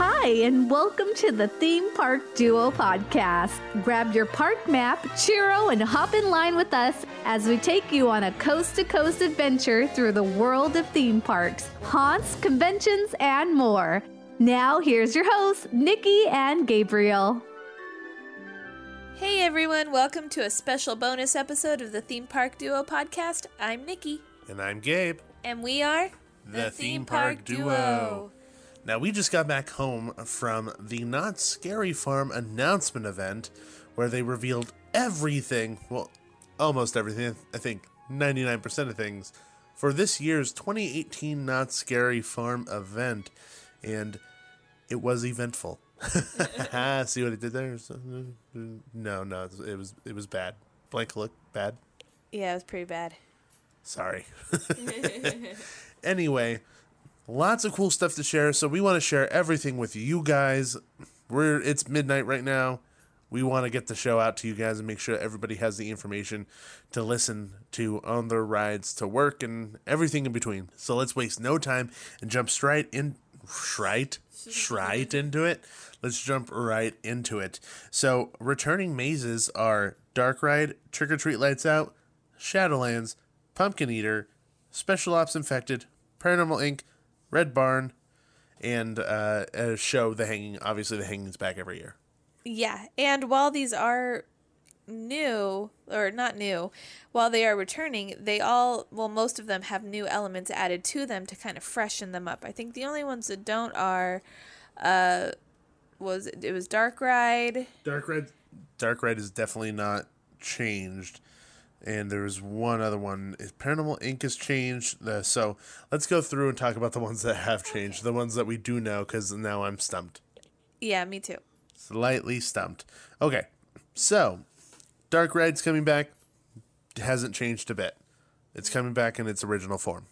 Hi, and welcome to the Theme Park Duo podcast. Grab your park map, churro, and hop in line with us as we take you on a coast-to-coast adventure through the world of theme parks, haunts, conventions, and more. Now, here's your hosts, Nikki and Gabriel. Hey everyone, welcome to a special bonus episode of the Theme Park Duo podcast. I'm Nikki. And I'm Gabe. And we are the Theme Park Duo. Now, we just got back home from the Knott Scary Farm announcement event where they revealed everything, well, almost everything, I think 99% of things, for this year's 2018 Knott Scary Farm event, and it was eventful. See what I did there? No, it was bad. Blank look, bad? Yeah, it was pretty bad. Sorry. Anyway, lots of cool stuff to share, so we want to share everything with you guys. It's midnight right now. We want to get the show out to you guys and make sure everybody has the information to listen to on their rides to work and everything in between. So let's waste no time and jump straight into it. Let's jump right into it. So returning mazes are Dark Ride, Trick or Treat Lights Out, Shadowlands, Pumpkin Eater, Special Ops Infected, Paranormal Inc., Red Barn, and a show, The Hanging. Obviously, The Hanging's back every year. Yeah, and while these are new, or not new, while they are returning, most of them have new elements added to them to kind of freshen them up. I think the only ones that don't are, was Dark Ride. Dark Ride is definitely not changed. And there was one other one. Paranormal Inc. has changed. So let's go through and talk about the ones that have changed. The ones that we do know, because now I'm stumped. Yeah, me too. Slightly stumped. Okay, so Dark Ride's coming back. Hasn't changed a bit. It's coming back in its original form.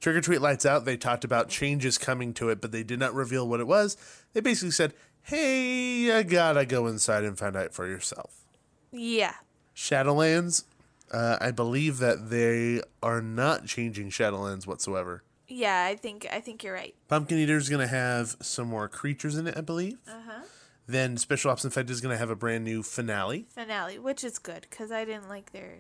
Trick or Treat Lights Out, they talked about changes coming to it, but they did not reveal what it was. They basically said, hey, you gotta go inside and find out for yourself. Yeah. Shadowlands, I believe that they are not changing Shadowlands whatsoever. Yeah, I think you're right. Pumpkin Eater is going to have some more creatures in it, I believe. Uh-huh. Then Special Ops Infected is going to have a brand new finale. Which is good, because I didn't like their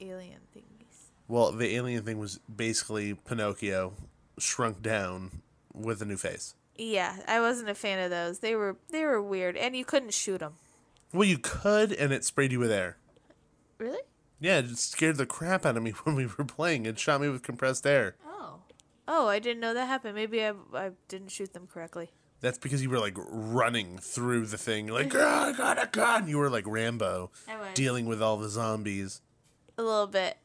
alien thingies. Well, the alien thing was basically Pinocchio shrunk down with a new face. Yeah, I wasn't a fan of those. They were weird, and you couldn't shoot them. Well, you could, and it sprayed you with air. Really? Yeah, it scared the crap out of me when we were playing. It shot me with compressed air. Oh, I didn't know that happened. Maybe I didn't shoot them correctly. That's because you were, like, running through the thing. You're like, I got a gun! You were like Rambo, dealing with all the zombies. A little bit.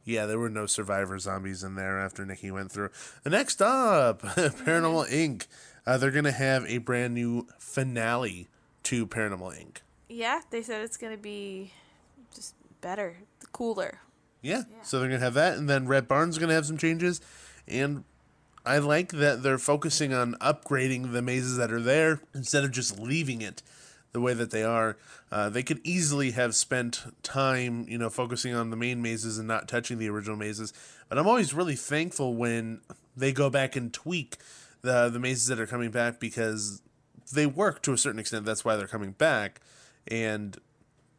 Yeah, there were no survivor zombies in there after Nikki went through. Next up, Paranormal Inc. They're going to have a brand new finale to Paranormal Inc. Yeah, they said it's going to be just better, cooler. Yeah, so they're going to have that. And then Red Barn's going to have some changes. And I like that they're focusing on upgrading the mazes that are there instead of just leaving it the way that they are. They could easily have spent time, focusing on the main mazes and not touching the original mazes. But I'm always really thankful when they go back and tweak the mazes that are coming back, because they work to a certain extent. That's why they're coming back. And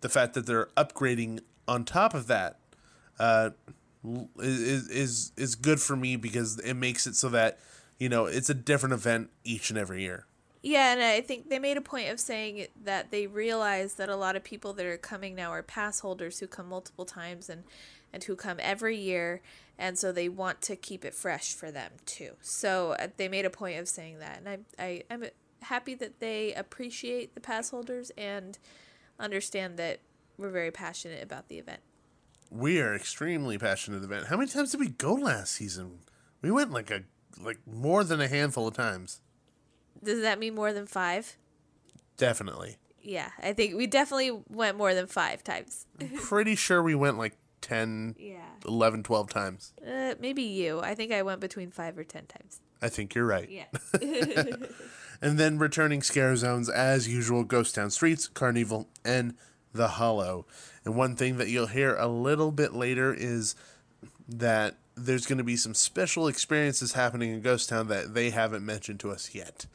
the fact that they're upgrading on top of that is good for me, because it makes it so that, it's a different event each and every year. Yeah, and I think they made a point of saying that they realize that a lot of people that are coming now are pass holders who come multiple times and who come every year, and so they want to keep it fresh for them too. So they made a point of saying that, and I'm happy that they appreciate the pass holders and understand that we're very passionate about the event. We are extremely passionate about it. How many times did we go last season? We went like more than a handful of times. Does that mean more than 5? Definitely. Yeah, I think we definitely went more than 5 times. I'm pretty sure we went like 10, 11, 12 times. Maybe you. I think I went between 5 or 10 times. I think you're right. Yeah. And then returning scare zones as usual: Ghost Town Streets, Carnival, and The Hollow. And one thing that you'll hear a little bit later is that there's going to be some special experiences happening in Ghost Town that they haven't mentioned to us yet.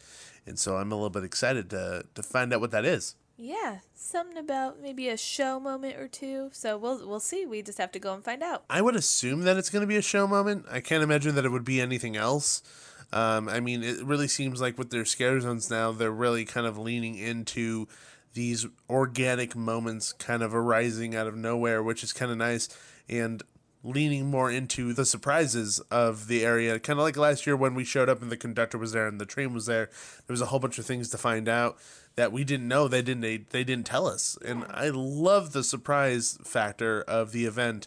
And so I'm a little bit excited to find out what that is. Yeah, something about maybe a show moment or two. So we'll see. We just have to go and find out. I would assume that it's going to be a show moment. I can't imagine that it would be anything else. I mean, it really seems like with their scare zones now, they're really kind of leaning into these organic moments kind of arising out of nowhere, which is kind of nice, and leaning more into the surprises of the area. Kind of like last year when we showed up and the conductor was there and the train was there. There was a whole bunch of things to find out that we didn't know. They didn't tell us. And I love the surprise factor of the event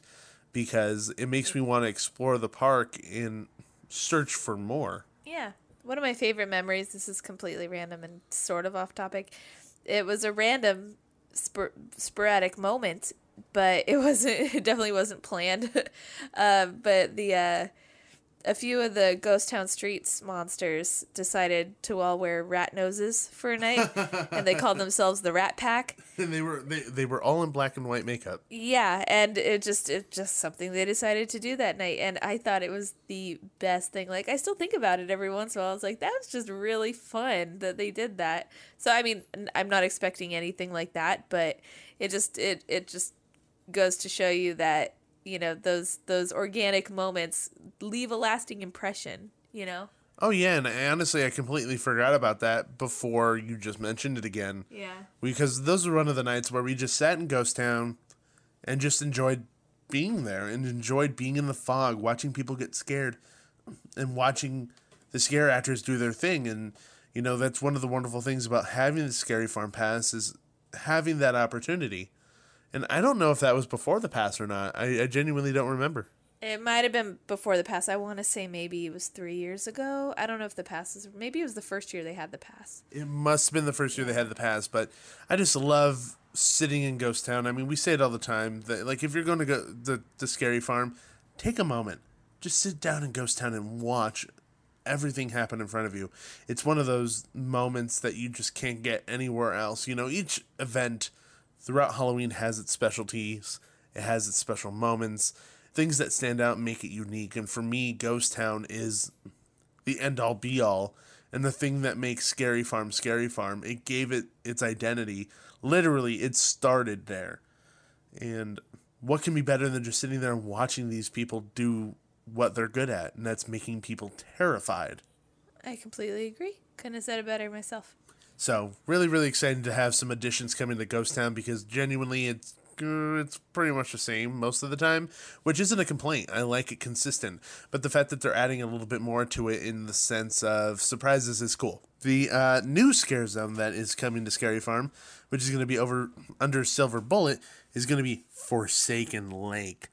because it makes me want to explore the park and search for more. Yeah. One of my favorite memories, this is completely random and sort of off topic. It was a random sporadic moment, but it definitely wasn't planned. But a few of the Ghost Town Streets monsters decided to all wear rat noses for a night, and they called themselves the Rat Pack. And they were all in black and white makeup. Yeah, and it's just something they decided to do that night, and I thought it was the best thing. Like, I still think about it every once in a while. I was like, that was just really fun that they did that. So I mean, I'm not expecting anything like that, but it just goes to show you that, you know, those organic moments leave a lasting impression, you know? Oh, yeah, and honestly, I completely forgot about that before you just mentioned it again. Yeah. Because those were one of the nights where we just sat in Ghost Town and just enjoyed being there and enjoyed being in the fog, watching people get scared and watching the scare actors do their thing. And, you know, that's one of the wonderful things about having the Scary Farm Pass is having that opportunity. And I don't know if that was before the pass or not. I genuinely don't remember. It might have been before the pass. I want to say maybe it was 3 years ago. I don't know if the pass is... Maybe it was the first year they had the pass. It must have been the first year they had the pass, but I just love sitting in Ghost Town. I mean, we say it all the time. That, like, if you're going to go to the Scary Farm, take a moment. Just sit down in Ghost Town and watch everything happen in front of you. It's one of those moments that you just can't get anywhere else. You know, each event throughout Halloween has its specialties. It has its special moments. Things that stand out and make it unique. And for me, Ghost Town is the end-all, be-all. And the thing that makes Scary Farm, it gave it its identity. Literally, it started there. And what can be better than just sitting there and watching these people do what they're good at? And that's making people terrified. I completely agree. Couldn't have said it better myself. So, really, really excited to have some additions coming to Ghost Town because genuinely it's pretty much the same most of the time, which isn't a complaint. I like it consistent. But the fact that they're adding a little bit more to it in the sense of surprises is cool. The new scare zone that is coming to Scary Farm, which is going to be under Silver Bullet, is going to be Forsaken Lake.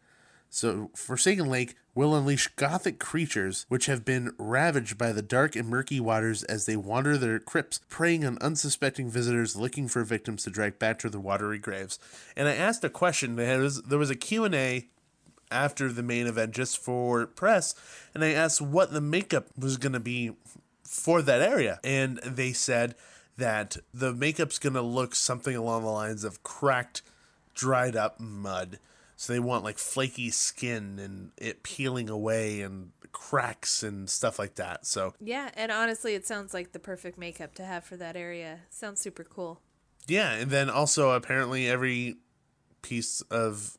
So, Forsaken Lake will unleash gothic creatures which have been ravaged by the dark and murky waters as they wander their crypts, preying on unsuspecting visitors looking for victims to drag back to the watery graves. And I asked a question. There was a Q&A after the main event just for press, and I asked what the makeup was going to be for that area. And they said that the makeup's going to look something along the lines of cracked, dried up mud. So they want like flaky skin and it peeling away and cracks and stuff like that. So yeah, and honestly, it sounds like the perfect makeup to have for that area. Sounds super cool. Yeah, and then also apparently every piece of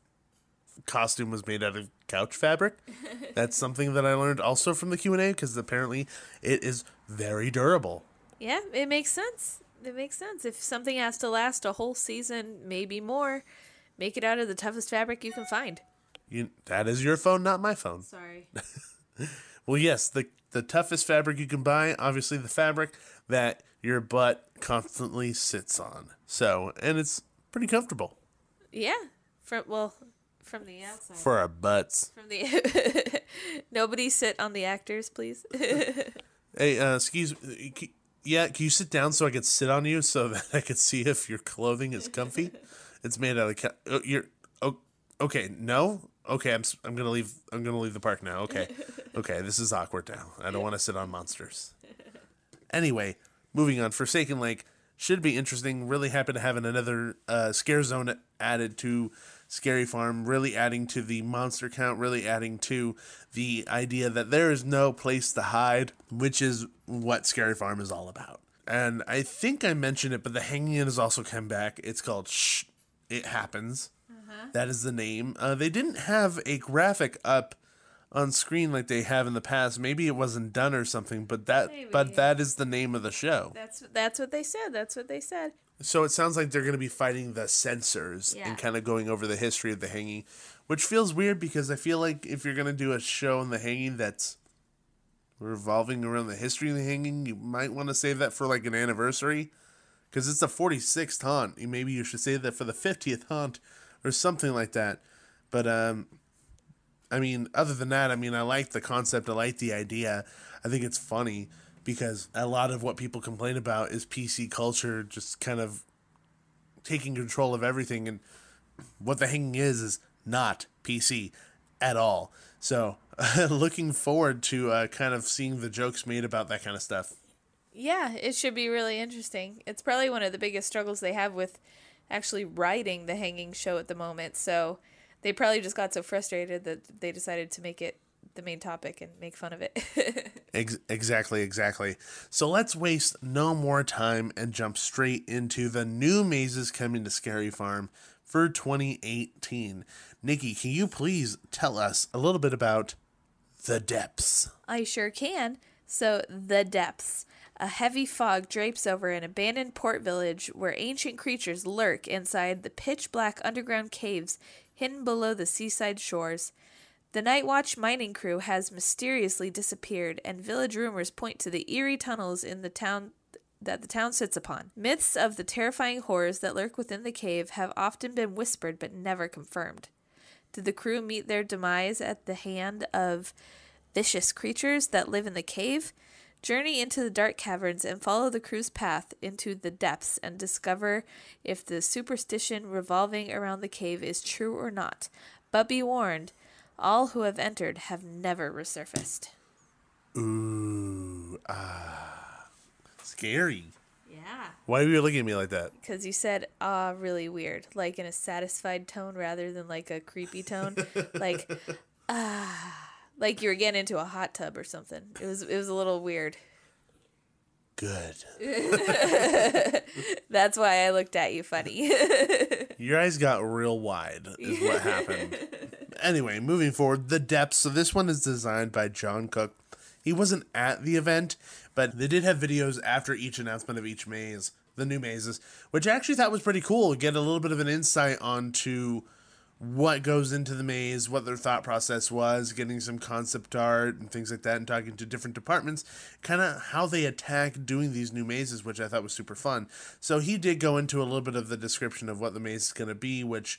costume was made out of couch fabric. That's something that I learned also from the Q&A because apparently it is very durable. Yeah, it makes sense. It makes sense. If something has to last a whole season, maybe more, make it out of the toughest fabric you can find. That is your phone, not my phone. Sorry. Well, yes, the toughest fabric you can buy, obviously the fabric that your butt constantly sits on. So, and it's pretty comfortable. Yeah. From the outside. For our butts. From the Nobody sit on the actors, please. Hey, excuse me. Yeah, can you sit down so I can sit on you so that I can see if your clothing is comfy? It's made out of okay. No. Okay. I'm gonna leave. I'm gonna leave the park now. Okay. Okay. This is awkward now. I don't want to sit on monsters. Anyway, moving on. Forsaken Lake should be interesting. Really happy to have another scare zone added to Scary Farm, really adding to the monster count, really adding to the idea that there is no place to hide, which is what Scary Farm is all about. And I think I mentioned it, but the hanging has also come back. It's called Shh, It Happens. That is the name. They didn't have a graphic up on screen like they have in the past. Maybe it wasn't done or something, but that is the name of the show. That's what they said. That's what they said. So it sounds like they're going to be fighting the censors and kind of going over the history of the hanging, which feels weird because I feel like if you're going to do a show on the hanging that's revolving around the history of the hanging, you might want to save that for like an anniversary because it's the 46th haunt. Maybe you should save that for the 50th haunt or something like that. But, I mean, other than that, I mean, I like the concept. I like the idea. I think it's funny because a lot of what people complain about is PC culture just kind of taking control of everything. And what the hanging is not PC at all. So looking forward to kind of seeing the jokes made about that kind of stuff. Yeah, it should be really interesting. It's probably one of the biggest struggles they have with actually writing the hanging show at the moment. So they probably just got so frustrated that they decided to make it the main topic and make fun of it. Exactly. So let's waste no more time and jump straight into the new mazes coming to Scary Farm for 2018. Nikki, can you please tell us a little bit about The Depths? I sure can. So, The Depths. A heavy fog drapes over an abandoned port village where ancient creatures lurk inside the pitch-black underground caves hidden below the seaside shores. The Night Watch mining crew has mysteriously disappeared, and village rumors point to the eerie tunnels in the town that the town sits upon. Myths of the terrifying horrors that lurk within the cave have often been whispered but never confirmed. Did the crew meet their demise at the hand of vicious creatures that live in the cave? Journey into the dark caverns and follow the crew's path into the depths and discover if the superstition revolving around the cave is true or not. But be warned, all who have entered have never resurfaced. Ooh, scary. Yeah. Why are you looking at me like that? Because you said, really weird. Like in a satisfied tone rather than like a creepy tone. Like, like you were getting into a hot tub or something. It was a little weird. Good. That's why I looked at you funny. Your eyes got real wide is what happened. Anyway, moving forward, The Depths. So this one is designed by John Cook. He wasn't at the event, but they did have videos after each announcement of each maze, the new mazes, which I actually thought was pretty cool. Get a little bit of an insight onto what goes into the maze, what their thought process was, getting some concept art and things like that, and talking to different departments, kind of how they attack doing these new mazes, which I thought was super fun. So he did go into a little bit of the description of what the maze is going to be, which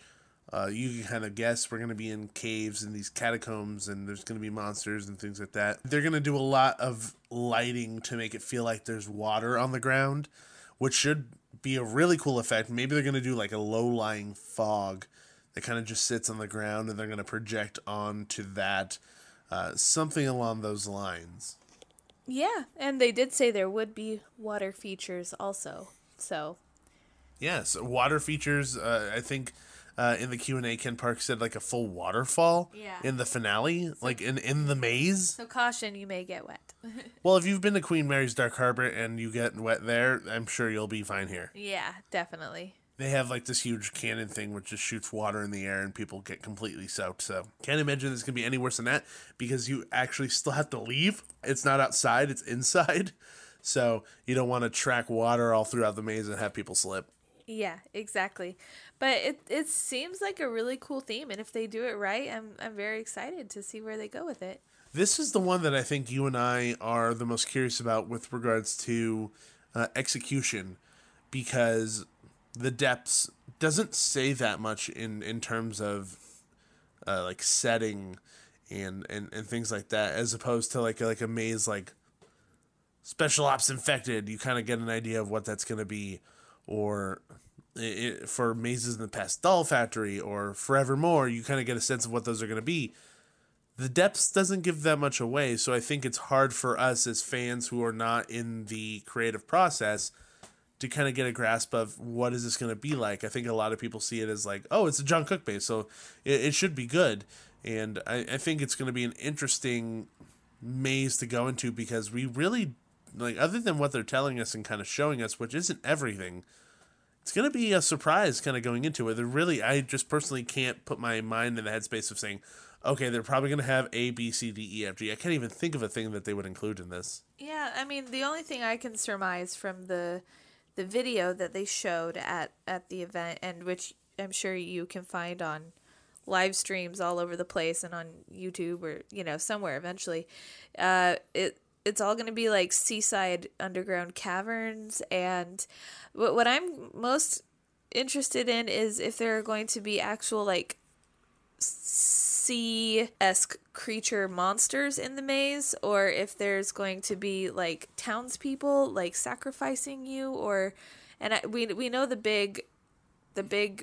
you can kind of guess. We're going to be in caves and these catacombs, and there's going to be monsters and things like that. They're going to do a lot of lighting to make it feel like there's water on the ground, which should be a really cool effect. Maybe they're going to do like a low-lying fog that kind of just sits on the ground, and they're going to project onto that, something along those lines. Yeah, and they did say there would be water features also. So, yes, water features. I think in the Q&A, Ken Park said like a full waterfall in the finale, like in the maze. So caution, you may get wet. Well, if you've been to Queen Mary's Dark Harbor and you get wet there, I'm sure you'll be fine here. Yeah, definitely. They have like this huge cannon thing which just shoots water in the air and people get completely soaked. So can't imagine it's going to be any worse than that because you actually still have to leave. It's not outside, it's inside. So you don't want to track water all throughout the maze and have people slip. Yeah, exactly. But it seems like a really cool theme, and if they do it right, I'm very excited to see where they go with it. This is the one that I think you and I are the most curious about with regards to execution, because The Depths doesn't say that much in terms of like setting and things like that, as opposed to like a maze like Special Ops Infected. You kind of get an idea of what that's going to be, or for mazes in the past Doll Factory or Forevermore, you kind of get a sense of what those are going to be. The Depths doesn't give that much away, so I think it's hard for us as fans who are not in the creative process to kind of get a grasp of what is this going to be like. I think a lot of people see it as like, oh, it's a John Cook base, so it should be good. And I think it's going to be an interesting maze to go into, because we really, like, other than what they're telling us and kind of showing us, which isn't everything, it's going to be a surprise kind of going into it. They're really, I just personally can't put my mind in the headspace of saying, okay, they're probably going to have A, B, C, D, E, F, G. I can't even think of a thing that they would include in this. Yeah, I mean, the only thing I can surmise from the video that they showed at the event, and which I'm sure you can find on live streams all over the place and on YouTube or, you know, somewhere eventually, it's all going to be like seaside underground caverns. And what I'm most interested in is if there are going to be actual like sea-esque creature monsters in the maze, or if there's going to be like townspeople like sacrificing you, or we know the big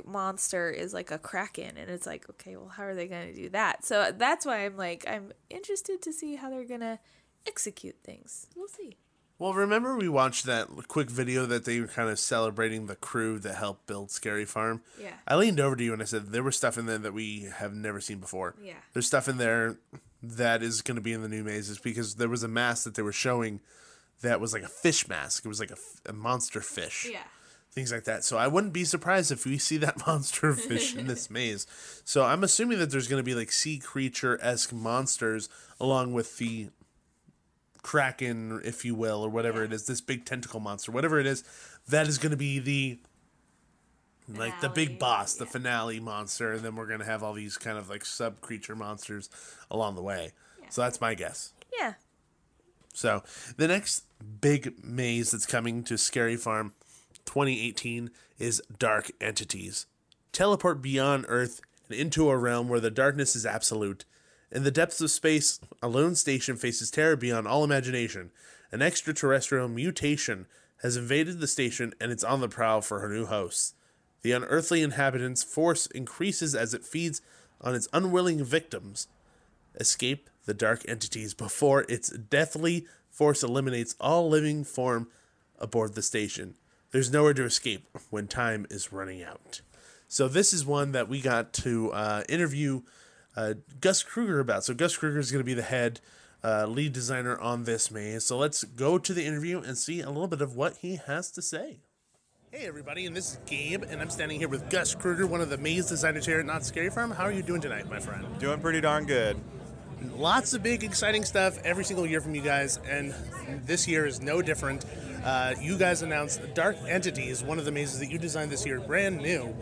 monster is like a kraken, and it's like, okay, well, how are they going to do that? So that's why I'm interested to see how they're going to execute things. We'll see. Well, remember we watched that quick video that they were kind of celebrating the crew that helped build Scary Farm? Yeah. I leaned over to you and I said, there was stuff in there that we have never seen before. Yeah. There's stuff in there that is going to be in the new mazes, because there was a mask that they were showing that was like a fish mask. It was like a monster fish. Yeah. Things like that. So I wouldn't be surprised if we see that monster fish in this maze. So I'm assuming that there's going to be like sea creature-esque monsters along with the kraken, if you will, or whatever it is, this big tentacle monster, whatever it is, that is going to be the like the big boss, the finale monster, and then we're going to have all these kind of like sub creature monsters along the way. Yeah. So that's my guess. Yeah. So the next big maze that's coming to Scary Farm 2018 is Dark Entities. Teleport beyond Earth and into a realm where the darkness is absolute. In the depths of space, a lone station faces terror beyond all imagination. An extraterrestrial mutation has invaded the station, and it's on the prowl for her new hosts. The unearthly inhabitants' force increases as it feeds on its unwilling victims. Escape the Dark Entities before its deathly force eliminates all living form aboard the station. There's nowhere to escape when time is running out. So this is one that we got to interview Gus Kruger about. So Gus Kruger is going to be the head lead designer on this maze. So let's go to the interview and see a little bit of what he has to say. Hey everybody, and this is Gabe, and I'm standing here with Gus Kruger, one of the maze designers here at Knott Scary Farm. How are you doing tonight, my friend? Doing pretty darn good. Lots of big, exciting stuff every single year from you guys, and this year is no different. You guys announced Dark Entities, one of the mazes that you designed this year, brand new.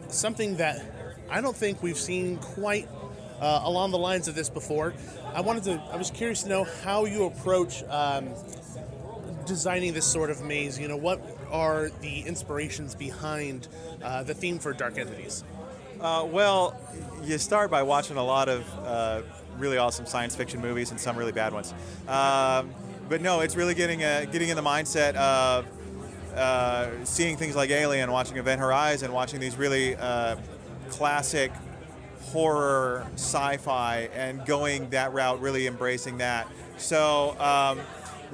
Something that I don't think we've seen quite along the lines of this before. I was curious to know how you approach designing this sort of maze. You know, what are the inspirations behind the theme for Dark Entities? Well, you start by watching a lot of really awesome science fiction movies and some really bad ones. But no, it's really getting in the mindset of seeing things like Alien, watching Event Horizon, watching these really classic horror sci-fi, and going that route, really embracing that. So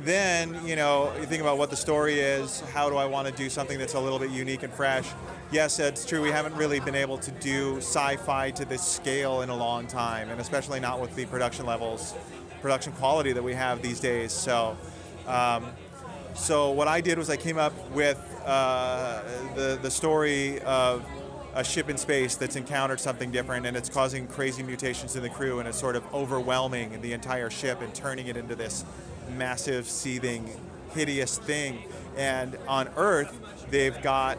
then, you know, you think about what the story is. How do I want to do something that's a little bit unique and fresh? Yes, it's true. We haven't really been able to do sci-fi to this scale in a long time, and especially not with the production quality that we have these days. So, so what I did was I came up with the story of a ship in space that's encountered something different, and it's causing crazy mutations in the crew, and it's sort of overwhelming the entire ship and turning it into this massive, seething, hideous thing. And on Earth, they've got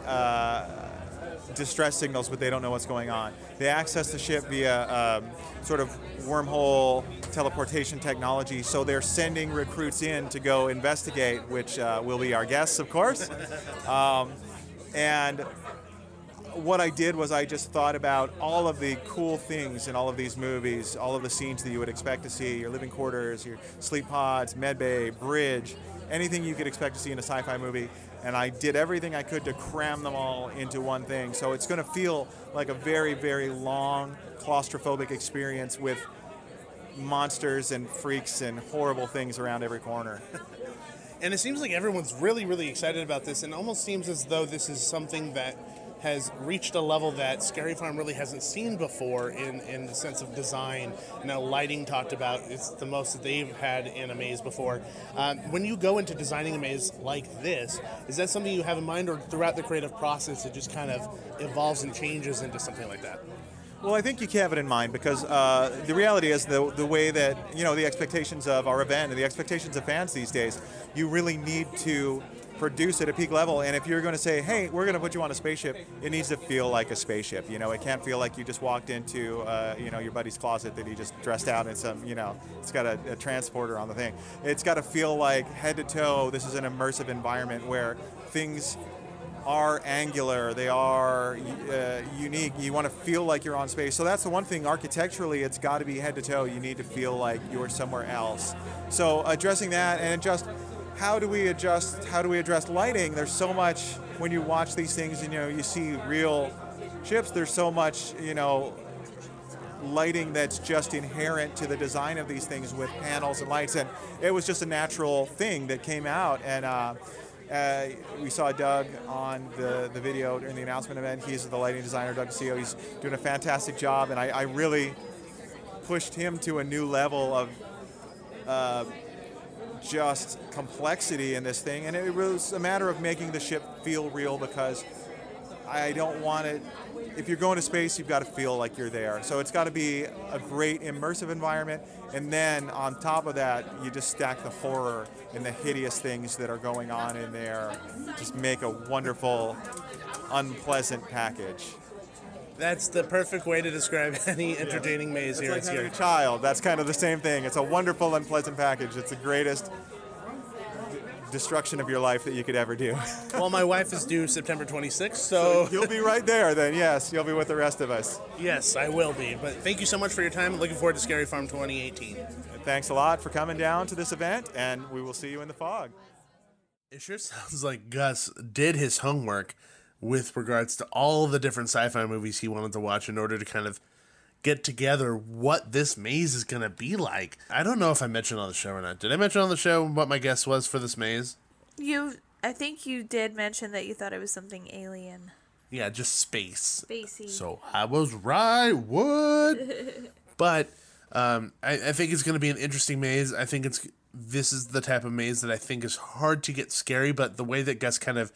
distress signals, but they don't know what's going on. They access the ship via sort of wormhole teleportation technology, so they're sending recruits in to go investigate, which will be our guests, of course. And what I did was I just thought about all of the cool things in all of these movies, all of the scenes that you would expect to see, your living quarters, your sleep pods, medbay, bridge, anything you could expect to see in a sci-fi movie. And I did everything I could to cram them all into one thing. So it's going to feel like a very, very long, claustrophobic experience with monsters and freaks and horrible things around every corner. And it seems like everyone's really, really excited about this, and almost seems as though this is something that has reached a level that Scary Farm really hasn't seen before in the sense of design. Now, lighting talked about, it's the most that they've had in a maze before. When you go into designing a maze like this, is that something you have in mind, or throughout the creative process it just kind of evolves and changes into something like that? Well, I think you have it in mind because the reality is the way that, the expectations of our event and the expectations of fans these days, you really need to produce at a peak level. And if you're going to say, hey, we're going to put you on a spaceship, it needs to feel like a spaceship. It can't feel like you just walked into, your buddy's closet that he just dressed out in some, it's got a transporter on the thing. It's got to feel like head to toe, this is an immersive environment where things are angular, they are unique. You want to feel like you're on space. So that's the one thing. Architecturally, it's got to be head to toe. You need to feel like you're somewhere else. So addressing that, and just how do we address lighting? There's so much when you watch these things and you see real ships. There's so much lighting that's just inherent to the design of these things with panels and lights, and it was just a natural thing that came out. And we saw Doug on the video during the announcement event. He's the lighting designer, Doug CEO. He's doing a fantastic job, and I really pushed him to a new level of just complexity in this thing. And it was a matter of making the ship feel real, because I don't want it. If you're going to space, you've got to feel like you're there. So it's got to be a great immersive environment, and then on top of that, you just stack the horror and the hideous things that are going on in there. Just make a wonderful, unpleasant package. That's the perfect way to describe any entertaining maze it's here. Like having a child. That's kind of the same thing. It's a wonderful, unpleasant package. It's the greatest destruction of your life that you could ever do. Well, my wife is due September 26th, so you'll be right there then. Yes, you'll be with the rest of us. Yes, I will be. But thank you so much for your time. Looking forward to Scary Farm 2018. And thanks a lot for coming down to this event, and we will see you in the fog. It sure sounds like Gus did his homework with regards to all the different sci-fi movies he wanted to watch in order to kind of get together what this maze is going to be like. I don't know if I mentioned on the show or not. Did I mention on the show what my guess was for this maze? I think you did mention that you thought it was something alien. Yeah, just space. Spacey. So I was right. What? But I think it's going to be an interesting maze. I think this is the type of maze that I think is hard to get scary, but the way that Gus kind of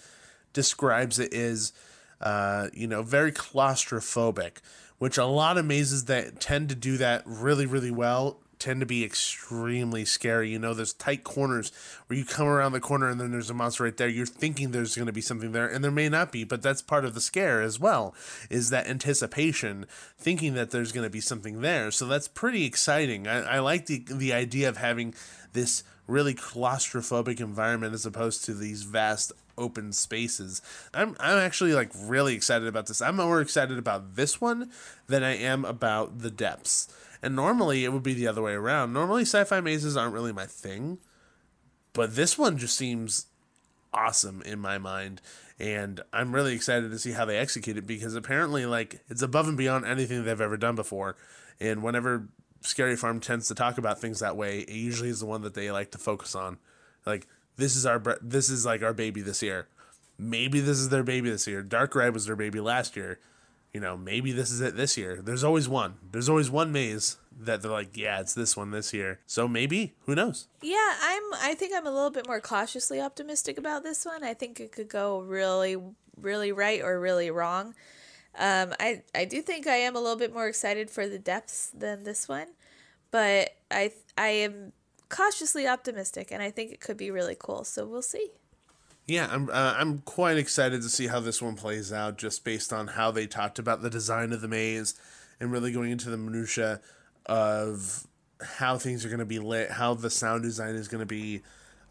describes it is, very claustrophobic, which a lot of mazes that tend to do that really, really well tend to be extremely scary. There's tight corners where you come around the corner and then there's a monster right there. You're thinking there's going to be something there, and there may not be, but that's part of the scare as well, is that anticipation, thinking that there's going to be something there. So that's pretty exciting. I like the idea of having this really claustrophobic environment as opposed to these vast open spaces. I'm actually really excited about this. I'm more excited about this one than I am about the depths. And normally it would be the other way around. Normally sci-fi mazes aren't really my thing, but this one just seems awesome in my mind, and I'm really excited to see how they execute it, because apparently it's above and beyond anything they've ever done before. And whenever Scary Farm tends to talk about things that way, it usually is the one that they like to focus on. This is our baby this year. Maybe this is their baby this year. Dark Ride was their baby last year. Maybe this is it this year. There's always one. There's always one maze that they're like, yeah, it's this one this year. So maybe, who knows? Yeah, I think I'm a little bit more cautiously optimistic about this one. I think it could go really, really right or really wrong. I do think I am a little bit more excited for the depths than this one, but I am cautiously optimistic, and I think it could be really cool. So we'll see. Yeah, I'm quite excited to see how this one plays out, just based on how they talked about the design of the maze and really going into the minutia of how things are going to be lit, how the sound design is going to be,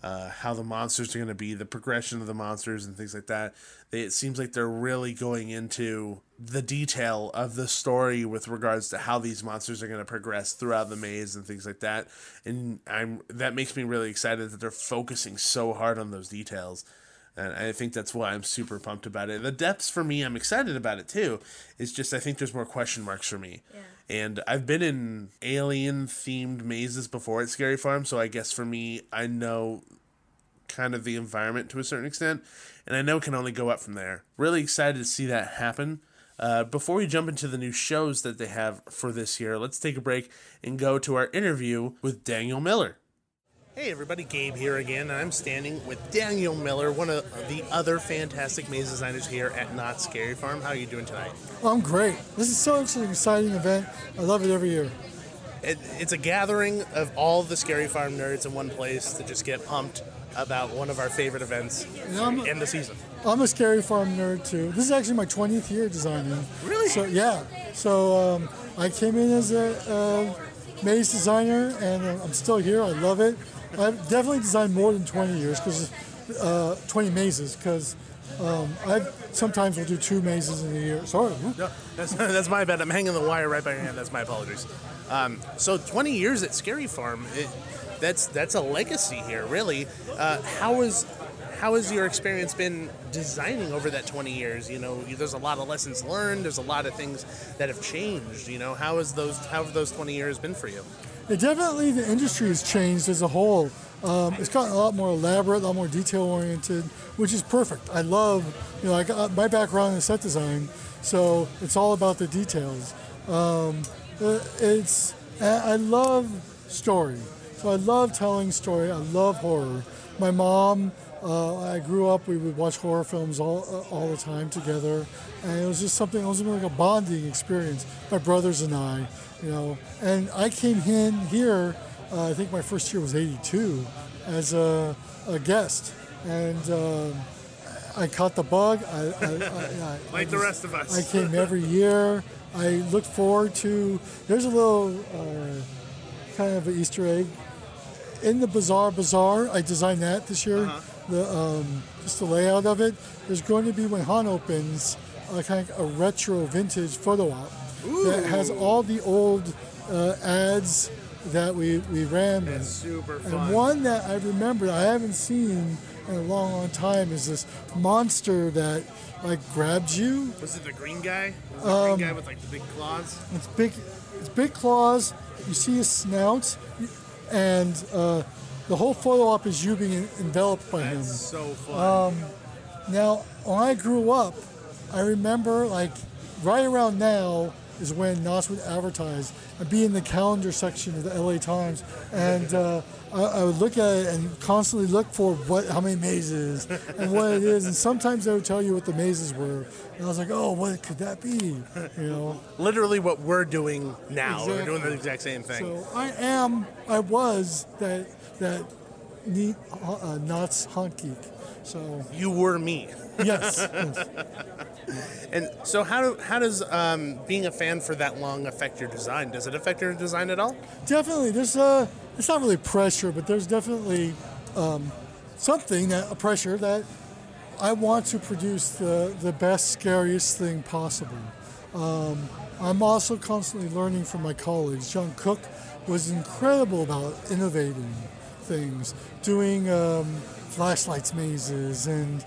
how the monsters are going to be, the progression of the monsters and things like that. It seems like they're really going into the detail of the story with regards to how these monsters are going to progress throughout the maze and things like that. And that makes me really excited that they're focusing so hard on those details. And I think that's why I'm super pumped about it. The depths, for me, I'm excited about it too. It's just I think there's more question marks for me. Yeah. And I've been in alien-themed mazes before at Scary Farm, so I guess for me, I know kind of the environment to a certain extent, and I know it can only go up from there. Really excited to see that happen. Before we jump into the new shows that they have for this year, let's take a break and go to our interview with Daniel Miller. Hey everybody, Gabe here again, and I'm standing with Daniel Miller, one of the other fantastic maze designers here at Knott Scary Farm. How are you doing tonight? I'm great. This is such an exciting event. I love it every year. It's a gathering of all the Scary Farm nerds in one place to just get pumped about one of our favorite events in the season. I'm a Scary Farm nerd too. This is actually my 20th year designing. Really? So yeah. So I came in as a maze designer, and I'm still here. I love it. I've definitely designed more than 20 years, 20 mazes, because I sometimes will do 2 mazes in a year. Sorry. No, that's my bad. I'm hanging the wire right by your hand. That's my apologies. So 20 years at Scary Farm, that's a legacy here, really. How has your experience been designing over that 20 years? You know, there's a lot of lessons learned. There's a lot of things that have changed. You know, how have those 20 years been for you? Definitely, the industry has changed as a whole. It's gotten a lot more elaborate, a lot more detail-oriented, which is perfect. I love, I got my background in set design, so it's all about the details. I love story. So I love telling story. I love horror. My mom, I grew up, we would watch horror films all the time together, and it was just something, it was like a bonding experience. My brothers and I, and I came in here, I think my first year was 82, as a guest, and I caught the bug. Like the rest of us. I came every year. I look forward to, there's a little kind of an Easter egg. In the Bazaar, I designed that this year. Just the layout of it. There's going to be, when Han opens, kind of a retro vintage photo op that has all the old ads that we ran. That's super fun. And one that I remember I haven't seen in a long, long time is this monster that grabs you. Was it the green guy? Was it the green guy with the big claws? It's big claws. You see his snout, and the whole photo op is you being enveloped by him. That's so fun. Now, when I grew up, I remember right around now is when Knott would advertise. I'd be in the calendar section of the LA Times, and I would look at it and constantly look for how many mazes and what it is. And sometimes they would tell you what the mazes were, and I was like, oh, what could that be? Literally what we're doing now. Exactly. We're doing the exact same thing. So I was that neat Knott's haunt geek. So you were me. Yes. And so how does being a fan for that long affect your design? Does it affect your design at all? Definitely. There's it's not really pressure, but there's definitely a pressure that I want to produce the best, scariest thing possible. I'm also constantly learning from my colleagues. John Cook was incredible about innovating things, doing flashlights mazes and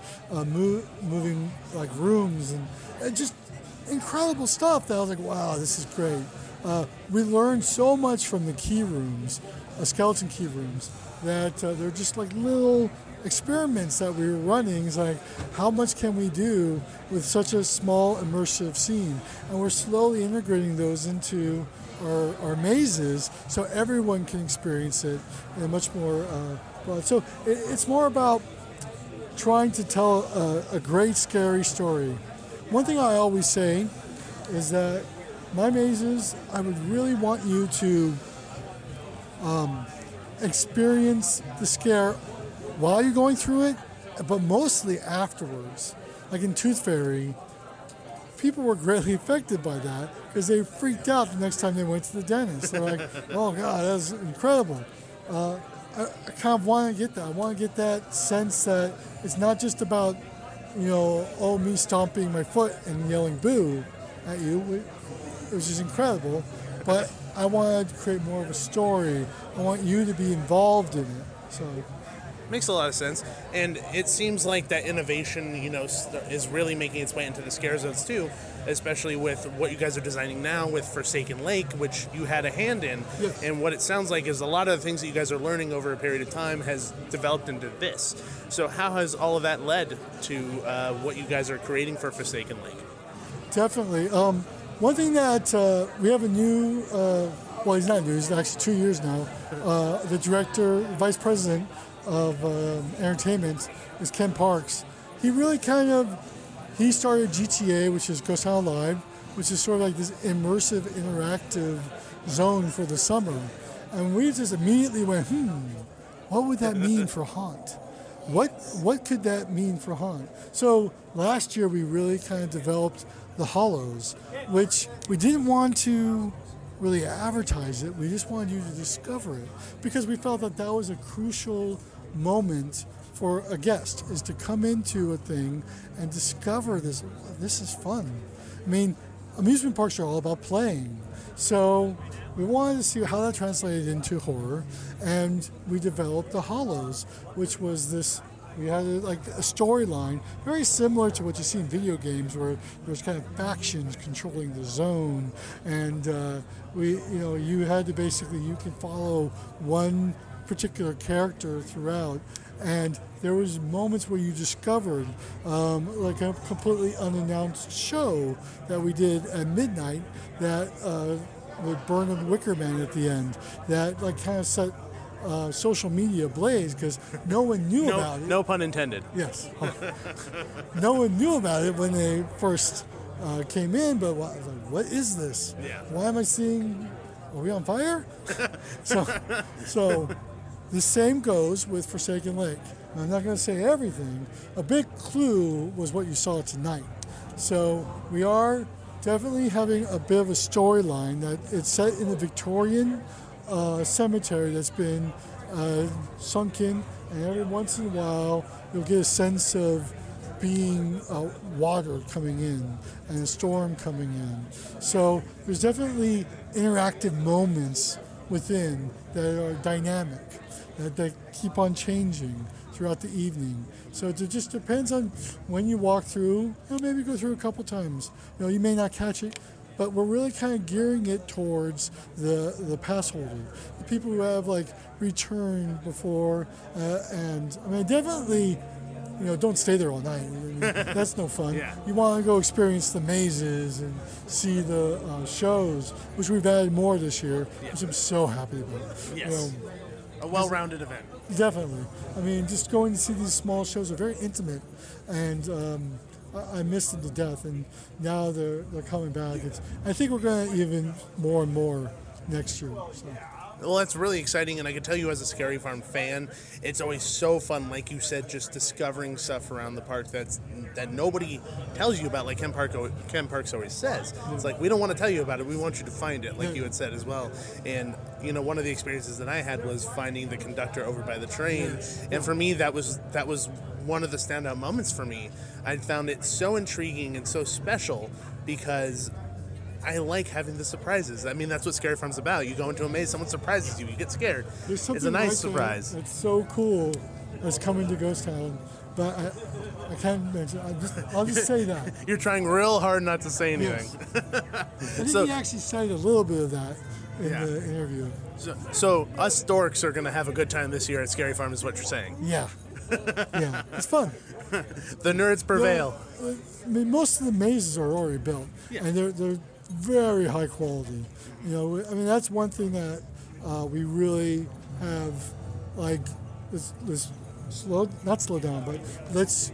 moving rooms and just incredible stuff that I was like, wow, this is great. We learned so much from the key rooms, skeleton key rooms, that they're just little experiments that we were running. It's how much can we do with such a small immersive scene? And we're slowly integrating those into our mazes so everyone can experience it in a much more broad. So it's more about trying to tell a great scary story. One thing I always say is that my mazes, I would really want you to experience the scare while you're going through it, but mostly afterwards. Like in Tooth Fairy, people were greatly affected by that because they freaked out the next time they went to the dentist. They're like, oh God, that's incredible. I kind of want to get that. I want to get that sense that it's not just about, me stomping my foot and yelling boo at you, which is incredible, but I want to create more of a story. I want you to be involved in it. So Makes a lot of sense, and it seems like that innovation, is really making its way into the scare zones too, especially with what you guys are designing now with Forsaken Lake, which you had a hand in. Yes. And what it sounds like is a lot of the things that you guys are learning over a period of time has developed into this. So how has all of that led to what you guys are creating for Forsaken Lake? Definitely. One thing that we have a new, well, he's not new, he's actually 2 years now. The director, vice president of entertainment is Ken Parks. He really he started GTA, which is Ghost Town Live, which is sort of like this immersive, interactive zone for the summer. And we just immediately went, what would that mean for Haunt? What could that mean for Haunt? So last year we really kind of developed the Hollows, which we didn't want to really advertise it. We just wanted you to discover it because we felt that that was a crucial moment for a guest, is to come into a thing and discover this. This is fun. I mean, amusement parks are all about playing. So we wanted to see how that translated into horror, and we developed the Hollows, which was this. We had a storyline very similar to what you see in video games, where there's kind of factions controlling the zone, and you had to basically, you can follow one particular character throughout, and there was moments where you discovered like a completely unannounced show that we did at midnight that would burn a Wicker Man at the end, that like kind of set social media ablaze because no one knew about it. No pun intended. Yes. No one knew about it when they first came in, but I was like, what is this? Yeah. Why am I seeing, are we on fire? So the same goes with Forsaken Lake. I'm not going to say everything. A big clue was what you saw tonight. So we are definitely having a bit of a storyline that it's set in the Victorian cemetery that's been sunken, and every once in a while you'll get a sense of being water coming in and a storm coming in. So there's definitely interactive moments within that are dynamic, that keep on changing throughout the evening. So it just depends on when you walk through. Maybe go through a couple times. You may not catch it, but we're really kind of gearing it towards the pass holder, the people who have returned before, and I mean definitely, don't stay there all night. I mean, that's no fun. Yeah. You want to go experience the mazes and see the shows, which we've added more this year, which I'm so happy about. Yes. A well-rounded event. Definitely. I mean, just going to see these small shows are very intimate, and I missed them to death, and now they're coming back. I think we're going to even more and more next year. So. Well, that's really exciting, and I can tell you as a Scary Farm fan, it's always so fun, like you said, just discovering stuff around the park that nobody tells you about, like Ken Parks always says. It's like, we don't want to tell you about it, we want you to find it, like you had said as well. And, one of the experiences that I had was finding the conductor over by the train, and for me, that was one of the standout moments for me. I found it so intriguing and so special because I like having the surprises. I mean, that's what Scary Farm's about. You go into a maze, someone surprises you, you get scared. It's a nice surprise. It's so cool as coming to Ghost Town, but I can't mention. I'll just say that. You're trying real hard not to say anything. Yes. I think he actually said a little bit of that in the interview. So us dorks are going to have a good time this year at Scary Farm is what you're saying. Yeah. Yeah, it's fun. The nerds prevail. I mean, most of the mazes are already built, and they're very high quality. I mean, that's one thing that we really have, let's not slow down, but let's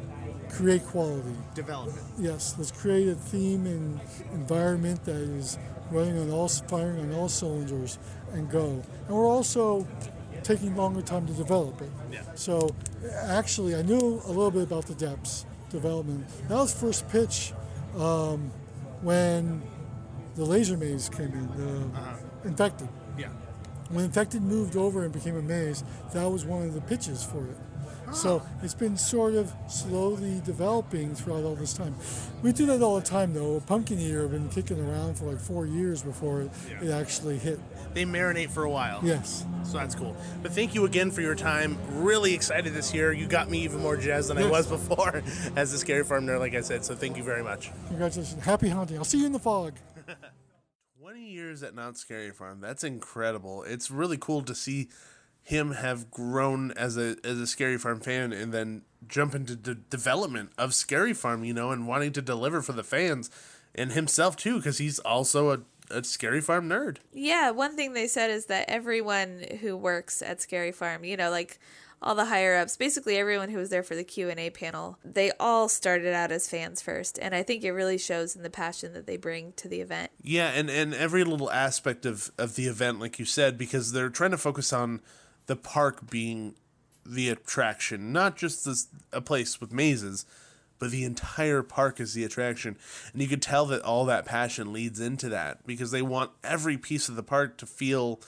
create quality. Development. Yes, let's create a theme and environment that is firing on all cylinders and go. And we're also taking longer time to develop it. Yeah. So actually, I knew a little bit about the depths development. That was first pitch when the laser maze came in, Infected. Yeah. When Infected moved over and became a maze, that was one of the pitches for it. So it's been sort of slowly developing throughout all this time. We do that all the time, though. Pumpkin Eater have been kicking around for like 4 years before it actually hit. They marinate for a while. Yes. So that's cool. But thank you again for your time. Really excited this year. You got me even more jazzed than I was before as a Scary Farm nerd, like I said. So thank you very much. Congratulations. Happy hunting. I'll see you in the fog. 20 years at Knott Scary Farm. That's incredible. It's really cool to see him have grown as a Scary Farm fan and then jump into the development of Scary Farm, and wanting to deliver for the fans and himself too, because he's also a Scary Farm nerd. Yeah, one thing they said is that everyone who works at Scary Farm, like all the higher ups, basically everyone who was there for the Q&A panel, they all started out as fans first. And I think it really shows in the passion that they bring to the event. Yeah, and every little aspect of the event, like you said, because they're trying to focus on the park being the attraction, not just a place with mazes, but the entire park is the attraction. And you could tell that all that passion leads into that, because they want every piece of the park to feel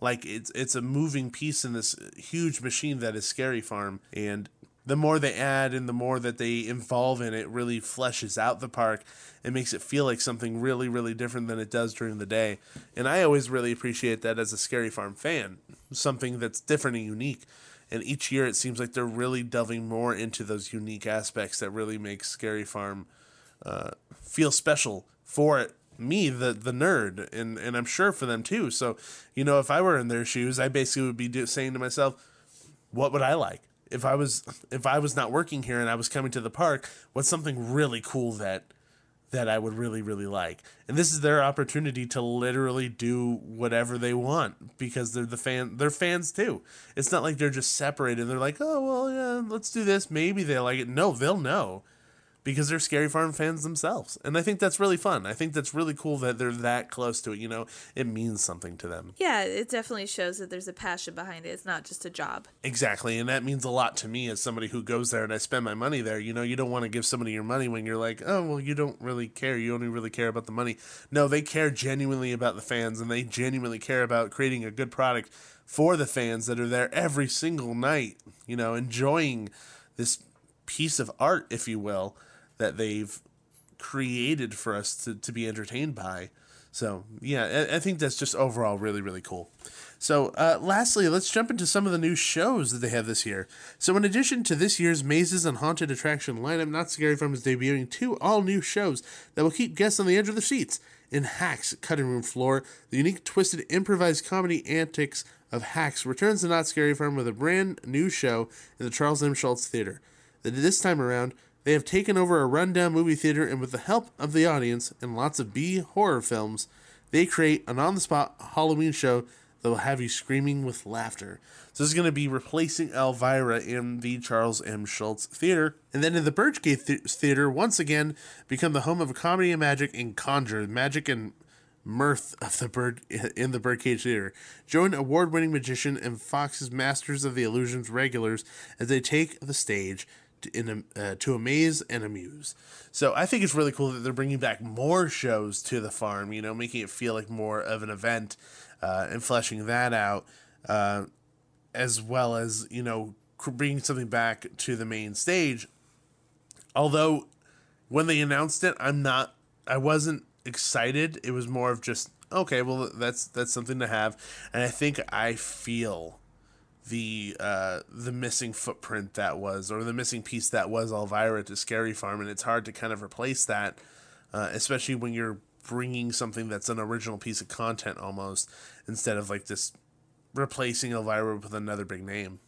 like it's a moving piece in this huge machine that is Scary Farm. And the more they add and the more that they involve in it, really fleshes out the park and makes it feel like something really, really different than it does during the day. And I always really appreciate that as a Scary Farm fan, something that's different and unique. And each year it seems like they're really delving more into those unique aspects that really make Scary Farm feel special for me, the nerd, and I'm sure for them too. So, if I were in their shoes, I basically would be saying to myself, what would I like? If I was not working here and I was coming to the park, what's something really cool that I would really, really like? And this is their opportunity to literally do whatever they want, because they're fans too. It's not like they're just separated. They're like, oh, well, yeah, let's do this. Maybe they'll like it. No, they'll know, because they're Scary Farm fans themselves. And I think that's really fun. I think that's really cool that they're that close to it, it means something to them. Yeah, it definitely shows that there's a passion behind it. It's not just a job. Exactly, and that means a lot to me as somebody who goes there and I spend my money there. You don't want to give somebody your money when you're like, oh, well, you don't really care. You only really care about the money. No, they care genuinely about the fans, and they genuinely care about creating a good product for the fans that are there every single night, enjoying this piece of art, if you will, that they've created for us to be entertained by. So, yeah, I think that's just overall really, really cool. So, lastly, let's jump into some of the new shows that they have this year. So, in addition to this year's Mazes and Haunted Attraction lineup, Knott Scary Farm is debuting 2 all-new shows that will keep guests on the edge of their seats. In Hacks Cutting Room Floor, the unique, twisted, improvised comedy antics of Hacks returns to Knott Scary Farm with a brand new show in the Charles M. Schulz Theater. This time around, they have taken over a rundown movie theater, and with the help of the audience and lots of B horror films, they create an on-the-spot Halloween show that will have you screaming with laughter. So this is going to be replacing Elvira in the Charles M. Schulz Theater. And then in the Birchgate Theater, once again, become the home of comedy and magic and conjure, magic and mirth of in the Birdcage Theater. Join award-winning magician and Fox's Masters of the Illusions regulars as they take the stage to amaze and amuse. So I think it's really cool that they're bringing back more shows to the farm, making it feel like more of an event, and fleshing that out, as well as, bringing something back to the main stage. Although when they announced it, I wasn't excited. It was more of just, okay, well, that's something to have. And I think I feel the missing footprint that was, or the missing piece that was Elvira to Scary Farm, and it's hard to kind of replace that, especially when you're bringing something that's an original piece of content almost, instead of like this replacing Elvira with another big name.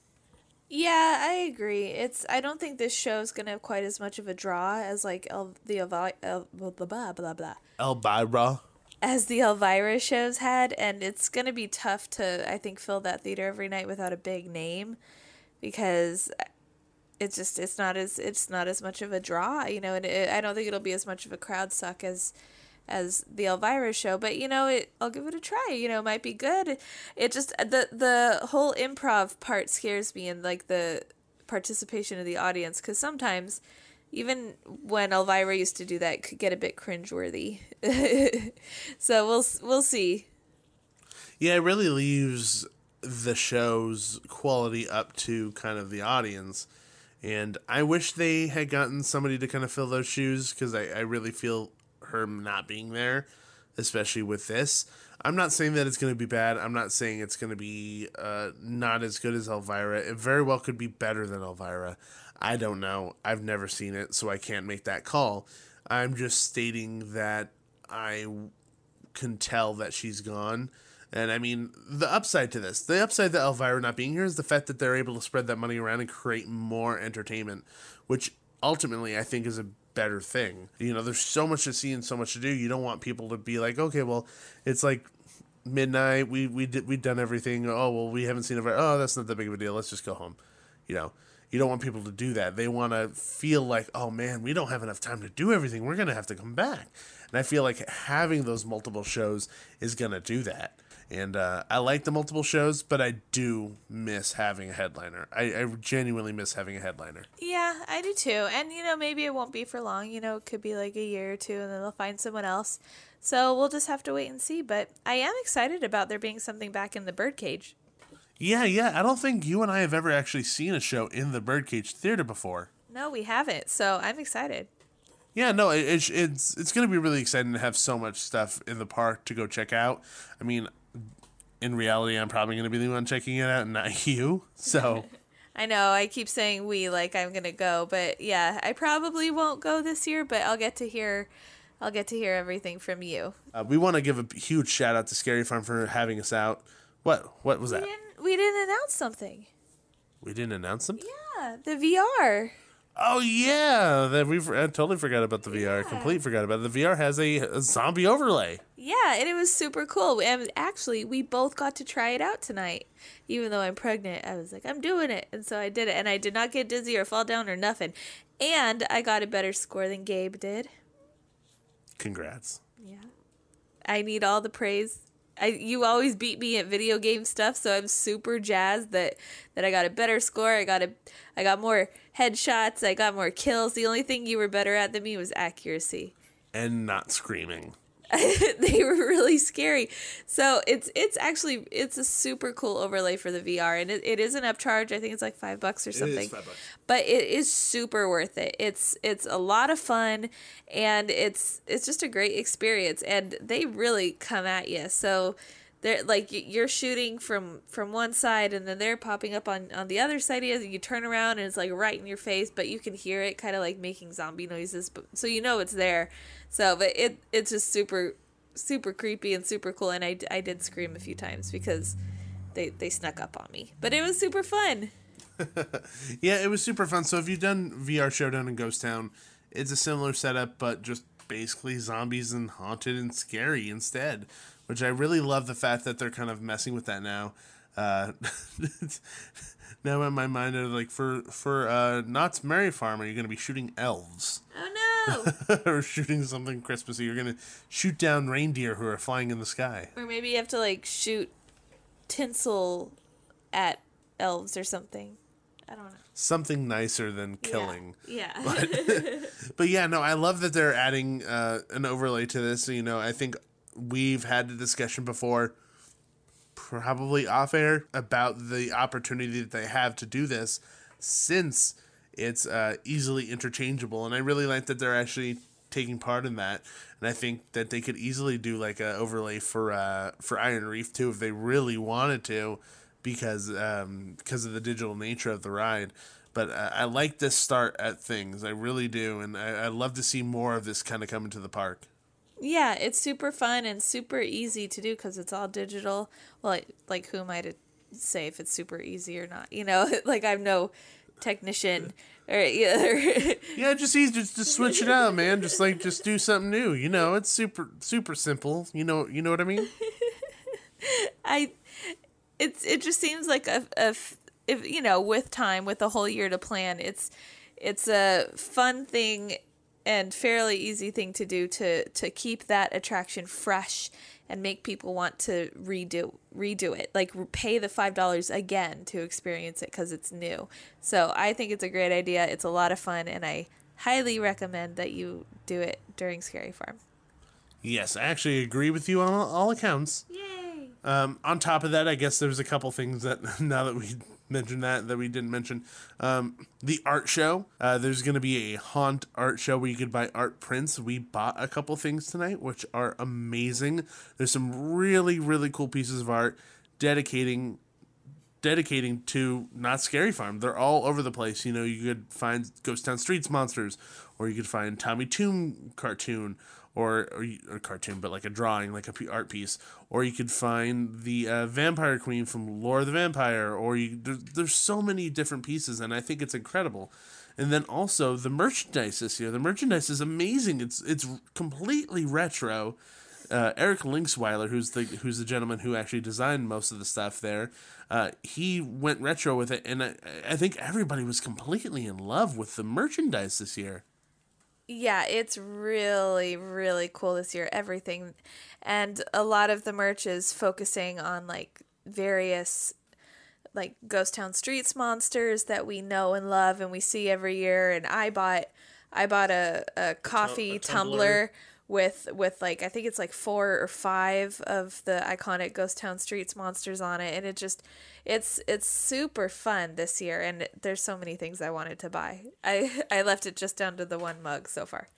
Yeah, I agree. I don't think this show is gonna have quite as much of a draw as like Elvira. As the Elvira shows had, and it's going to be tough to, I think, fill that theater every night without a big name, because it's not as much of a draw, and I don't think it'll be as much of a crowd suck as the Elvira show, but I'll give it a try. It might be good. It just the whole improv part scares me, and like the participation of the audience, because sometimes, even when Elvira used to do that, it could get a bit cringeworthy. So we'll see. Yeah, it really leaves the show's quality up to kind of the audience. And I wish they had gotten somebody to kind of fill those shoes, because I really feel her not being there, especially with this. I'm not saying that it's going to be bad. I'm not saying it's going to be not as good as Elvira. It very well could be better than Elvira. I don't know. I've never seen it, so I can't make that call. I'm just stating that I can tell that she's gone. And I mean, the upside to this, the upside to Elvira not being here is the fact that they're able to spread that money around and create more entertainment, which ultimately I think is a better thing. You know, there's so much to see and so much to do. You don't want people to be like, okay, well, it's like midnight. We've done everything. Oh, well, we haven't seen Elvira. Oh, that's not that big of a deal. Let's just go home. You know, you don't want people to do that. They want to feel like, oh man, we don't have enough time to do everything. We're going to have to come back. And I feel like having those multiple shows is going to do that. And I like the multiple shows, but I do miss having a headliner. I genuinely miss having a headliner. Yeah, I do too. And, you know, maybe it won't be for long. You know, it could be like a year or two, and then they'll find someone else. So we'll just have to wait and see. But I am excited about there being something back in the birdcage. Yeah. I don't think you and I have ever actually seen a show in the Birdcage Theater before. No, we haven't. So I'm excited. Yeah, no, it's going to be really exciting to have so much stuff in the park to go check out. I mean, in reality, I'm probably going to be the one checking it out and not you. So I know I keep saying we, like I'm going to go, but yeah, I probably won't go this year, but I'll get to hear everything from you. We want to give a huge shout out to Scary Farm for having us out. What was that? We didn't announce something. We didn't announce them? Yeah, the VR. Oh yeah, I totally forgot about the VR. Completely forgot about it. The VR has a zombie overlay. Yeah, and it was super cool. And actually, we both got to try it out tonight. Even though I'm pregnant, I was like, I'm doing it. And so I did it. And I did not get dizzy or fall down or nothing. And I got a better score than Gabe did. Congrats. Yeah. I need all the praise. You always beat me at video game stuff, so I'm super jazzed that I got a better score. I got more headshots. I got more kills. The only thing you were better at than me was accuracy. And not screaming. They were really scary. So it's a super cool overlay for the VR, and it is an upcharge. I think it's like $5 or something. It is $5. But it is super worth it. It's a lot of fun, and it's just a great experience. And they really come at you. So they're like, you're shooting from one side, and then they're popping up on the other side of you. You turn around, and it's like right in your face, but you can hear it kind of like making zombie noises, so you know it's there. So, but it's just super, super creepy and super cool. And I did scream a few times because they snuck up on me. But it was super fun. Yeah, it was super fun. So if you've done VR Showdown in Ghost Town, it's a similar setup, but just basically zombies and haunted and scary instead. Which I really love the fact that they're kind of messing with that now. Now in my mind, like for Knott's Merry Farm, are you going to be shooting elves? Oh no! Or shooting something Christmassy? You're going to shoot down reindeer who are flying in the sky. Or maybe you have to like shoot tinsel at elves or something. I don't know. Something nicer than killing. Yeah. But yeah, no, I love that they're adding an overlay to this. You know, I think we've had the discussion before, probably off air, about the opportunity that they have to do this, since it's easily interchangeable. And I really like that they're actually taking part in that. And I think that they could easily do like an overlay for Iron Reef too, if they really wanted to, because of the digital nature of the ride. But I like this start at things. I really do. And I love to see more of this kind of come into the park. Yeah, it's super fun and super easy to do because it's all digital. Well, like who am I to say if it's super easy or not? You know, like I'm no technician or yeah, just easy to switch it out, man. Just do something new. You know, it's super simple. You know what I mean? It just seems like if you know, with time, with a whole year to plan, it's a fun thing and fairly easy thing to do to keep that attraction fresh and make people want to redo it, like pay the $5 again to experience it because it's new. So I think it's a great idea. It's a lot of fun, and I highly recommend that you do it during Scary Farm. Yes, I actually agree with you on all accounts. Yay! On top of that, I guess there's a couple things that now that we mentioned that we didn't mention. The art show. There's going to be a haunt art show where you could buy art prints. We bought a couple things tonight, which are amazing. There's some really, really cool pieces of art dedicating to Knott's Scary Farm. They're all over the place. You know, you could find Ghost Town Streets monsters, or you could find Tommy Toon cartoon, or cartoon, but like a drawing, like a art piece, or you could find the Vampire Queen from Lore of the Vampire, or there's so many different pieces, and I think it's incredible. And then also the merchandise this year. The merchandise is amazing. It's completely retro. Eric Linksweiler, who's the gentleman who actually designed most of the stuff there, he went retro with it, and I think everybody was completely in love with the merchandise this year. Yeah, it's really, really cool this year, everything. And a lot of the merch is focusing on like various like Ghost Town Streets monsters that we know and love and we see every year. And I bought a coffee tumbler with like, I think it's like 4 or 5 of the iconic Ghost Town Streets monsters on it. And it's super fun this year. And there's so many things I wanted to buy. I left it just down to the one mug so far.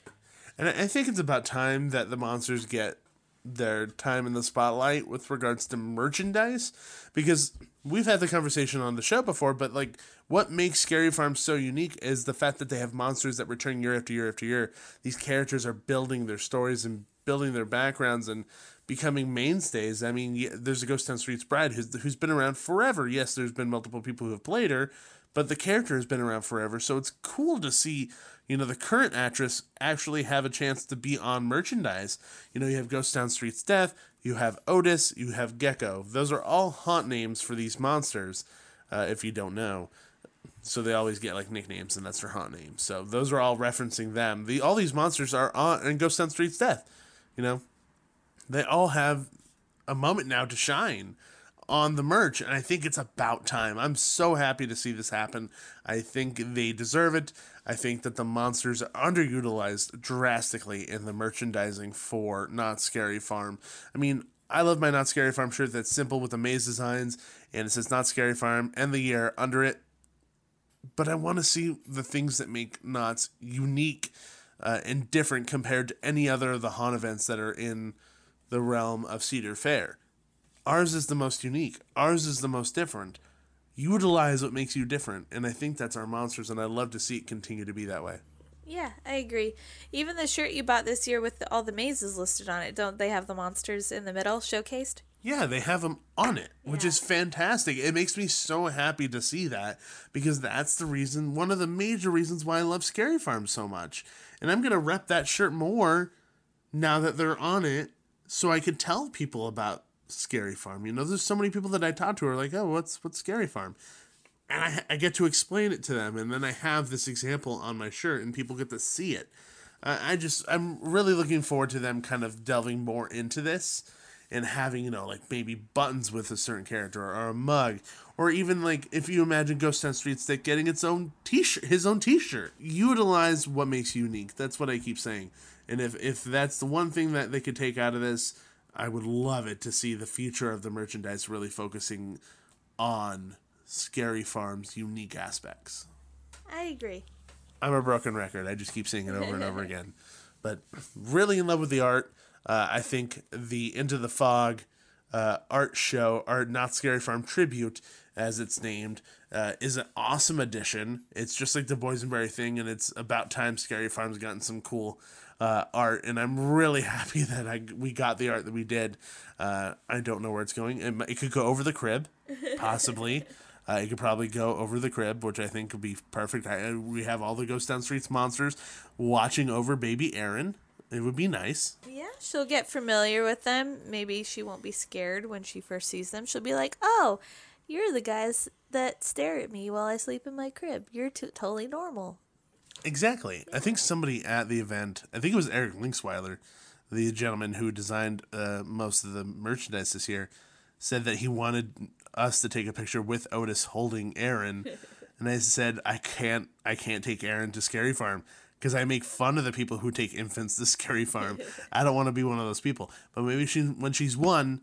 And I think it's about time that the monsters get their time in the spotlight with regards to merchandise, because we've had the conversation on the show before, but like what makes Scary Farm so unique is the fact that they have monsters that return year after year after year. These characters are building their stories and building their backgrounds and becoming mainstays. I mean, there's a Ghost Town Streets Bride who's been around forever. Yes, there's been multiple people who have played her, but the character has been around forever. So it's cool to see, you know, the current actress actually have a chance to be on merchandise. You know, you have Ghost Town Streets Death, you have Otis, you have Gecko. Those are all haunt names for these monsters, if you don't know. So they always get like nicknames, and that's their haunt names. So those are all referencing them. All these monsters are on in Ghost Town Streets Death. You know, they all have a moment now to shine on the merch, and I think it's about time. I'm so happy to see this happen. I think they deserve it. I think that the monsters are underutilized drastically in the merchandising for Knott's Scary Farm. I mean, I love my Knott's Scary Farm shirt that's simple with the maze designs, and it says Knott's Scary Farm and the year under it. But I want to see the things that make Knott's unique and different compared to any other of the haunt events that are in the realm of Cedar Fair. Ours is the most unique. Ours is the most different. Utilize what makes you different, and I think that's our monsters, and I'd love to see it continue to be that way. Yeah, I agree. Even the shirt you bought this year with all the mazes listed on it, don't they have the monsters in the middle showcased? Yeah, they have them on it, which is fantastic. It makes me so happy to see that, because that's the reason, one of the major reasons why I love Scary Farm so much. And I'm going to rep that shirt more now that they're on it, so I could tell people about Scary Farm. You know, there's so many people that I talk to are like, oh, what's Scary Farm? And I get to explain it to them, and then I have this example on my shirt, and people get to see it. I'm really looking forward to them kind of delving more into this, and having, you know, like maybe buttons with a certain character, or a mug, or even like if you imagine Ghost Town Street Stick getting its own t-shirt, his own t-shirt. Utilize what makes you unique. That's what I keep saying. And if that's the one thing that they could take out of this, I would love it to see the future of the merchandise really focusing on Scary Farm's unique aspects. I agree. I'm a broken record. I just keep saying it over and over again. But really in love with the art. I think the Into the Fog art show, or Knott's Scary Farm Tribute, as it's named, is an awesome addition. It's just like the Boysenberry thing, and it's about time Scary Farm's gotten some cool art, and I'm really happy that we got the art that we did. I don't know where it's going. It could go over the crib, possibly. It could probably go over the crib, which I think would be perfect. We have all the Ghost Town Streets monsters watching over baby Erin. It would be nice. Yeah, she'll get familiar with them. Maybe she won't be scared when she first sees them. She'll be like, oh, you're the guys that stare at me while I sleep in my crib. You're totally normal. Exactly. I think somebody at the event, I think it was Eric Linksweiler, the gentleman who designed most of the merchandise this year, said that he wanted us to take a picture with Otis holding Erin. And I said, I can't take Erin to Scary Farm, because I make fun of the people who take infants to Scary Farm. I don't want to be one of those people. But maybe when she's one,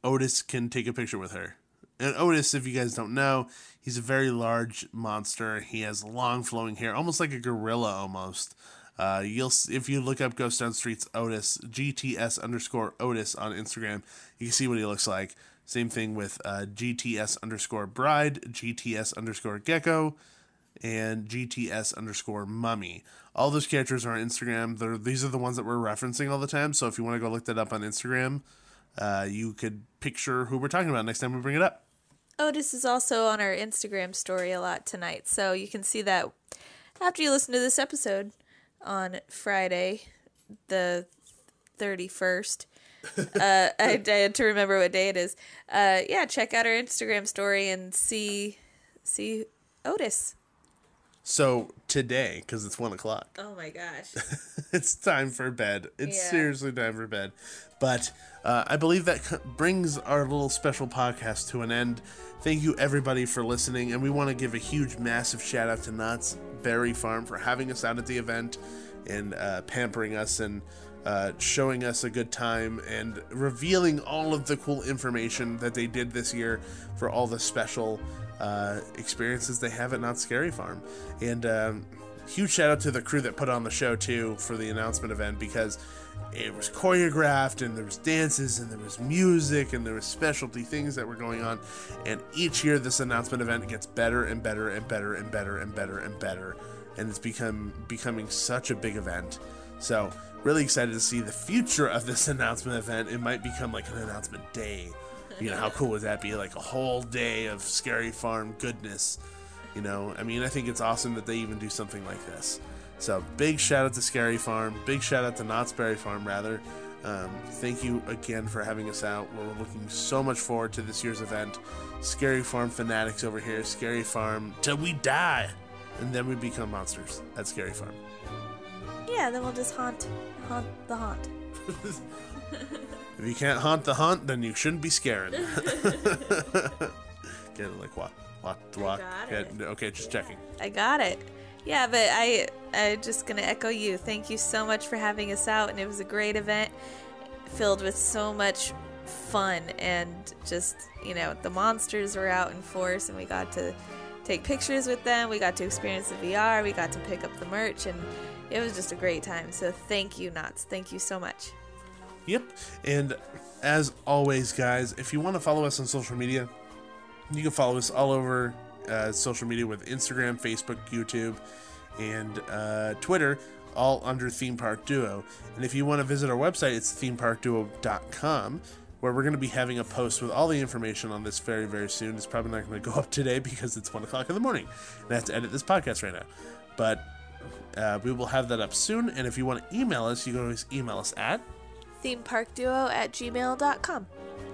Otis can take a picture with her. And Otis, if you guys don't know, he's a very large monster. He has long flowing hair, almost like a gorilla almost. If you look up Ghost Town Streets Otis, GTS_Otis on Instagram, you can see what he looks like. Same thing with GTS_Bride, GTS_Gecko, and GTS_Mummy. All those characters are on Instagram. These are the ones that we're referencing all the time. So if you want to go look that up on Instagram, you could picture who we're talking about next time we bring it up. Otis is also on our Instagram story a lot tonight, so you can see that after you listen to this episode on Friday, the 31st. I had to remember what day it is. Check out our Instagram story and see Otis. So today, because it's 1 o'clock. Oh my gosh. It's time for bed. It's seriously time for bed. But I believe that brings our little special podcast to an end. Thank you everybody for listening. And we want to give a huge, massive shout out to Knott's Berry Farm for having us out at the event and pampering us and showing us a good time and revealing all of the cool information that they did this year for all the special experiences they have at Knott's Scary Farm. And huge shout out to the crew that put on the show too for the announcement event, because it was choreographed and there was dances and there was music and there was specialty things that were going on. And each year this announcement event gets better and better and better and better and better and better. And it's becoming such a big event. So really excited to see the future of this announcement event. It might become like an announcement day. You know, how cool would that be? Like a whole day of Scary Farm goodness. You know, I mean, I think it's awesome that they even do something like this. So big shout out to Scary Farm. Big shout out to Knott's Berry Farm, rather. Thank you again for having us out. We're looking so much forward to this year's event. Scary Farm fanatics over here. Scary Farm till we die. And then we become monsters at Scary Farm. Yeah, then we'll just haunt the haunt. If you can't haunt the haunt, then you shouldn't be scaring. Get it, like what? Okay, just checking. I got it. Yeah, but I'm just gonna echo you. Thank you so much for having us out, and it was a great event filled with so much fun, and just, you know, the monsters were out in force, and we got to take pictures with them. We got to experience the VR. We got to pick up the merch, and it was just a great time. So thank you, Knotts. Thank you so much. Yep. And as always, guys, if you want to follow us on social media, you can follow us all over social media with Instagram, Facebook, YouTube, and Twitter, all under Theme Park Duo. And if you want to visit our website, it's themeparkduo.com, where we're going to be having a post with all the information on this very, very soon. It's probably not going to go up today because it's 1 o'clock in the morning, and I have to edit this podcast right now. But we will have that up soon, and if you want to email us, you can always email us at themeparkduo@gmail.com.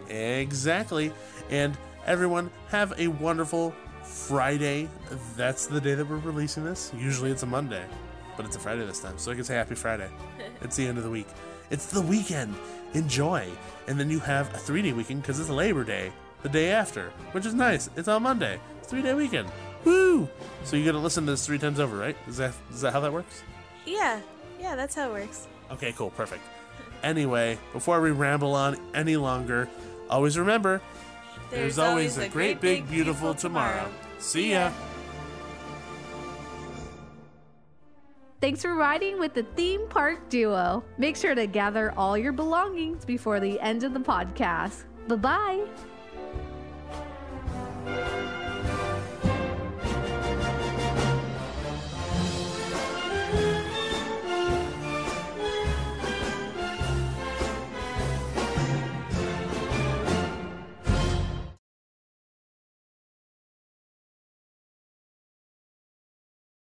Exactly. And everyone, have a wonderful Friday. That's the day that we're releasing this. Usually it's a Monday, but it's a Friday this time, so I can say happy Friday. It's the end of the week. It's the weekend. Enjoy. And then you have a 3-day weekend because it's Labor Day the day after, which is nice. It's on Monday. It's a 3-day weekend. Woo! So you're going to listen to this 3 times over, right? Is that how that works? Yeah, that's how it works. Okay, cool. Perfect. Anyway, before we ramble on any longer, always remember, there's always a great, big, beautiful tomorrow. See ya! Thanks for riding with the Theme Park Duo. Make sure to gather all your belongings before the end of the podcast. Bye-bye!